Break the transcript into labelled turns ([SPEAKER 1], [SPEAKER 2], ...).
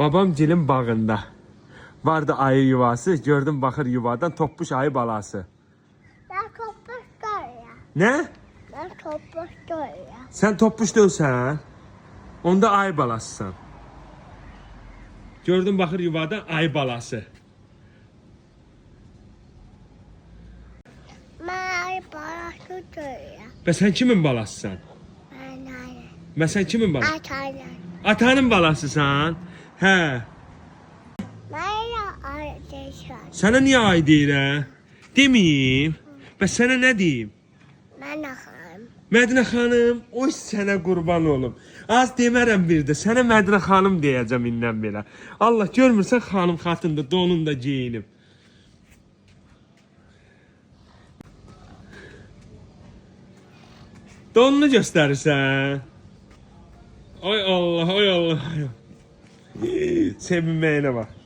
[SPEAKER 1] Babam gilin bağında. Vardı ayı yuvası. Gördüm bakır yuvadan topmuş ayı balası.
[SPEAKER 2] Ben topmuş ya.
[SPEAKER 1] Ne?
[SPEAKER 2] Ben topmuş ya.
[SPEAKER 1] Sen topmuş değilsen. Onda ayı balasısan. Gördüm bakır yuvadan ayı balası.
[SPEAKER 2] Ben parası ya.
[SPEAKER 1] Ve sen kimin balasısan?
[SPEAKER 2] Ben ayı.
[SPEAKER 1] Ve sen kimin balası?
[SPEAKER 2] Atayım.
[SPEAKER 1] Atanın balasısan. He.
[SPEAKER 2] Ben ayı değişim.
[SPEAKER 1] Sana niye ay değil ha? Demeyeyim. Ve sana ne diyeyim?
[SPEAKER 2] Ben akım.
[SPEAKER 1] Mədinə xanım, oy sənə qurban olum. Az demərəm bir də, sənə Mədinə xanım deyəcəm indən belə. Allah görmürsən xanım xatında, donunda geyinib. Donunu göstərirsən. Ay Allah, ay Allah. Sevinməyinə bax.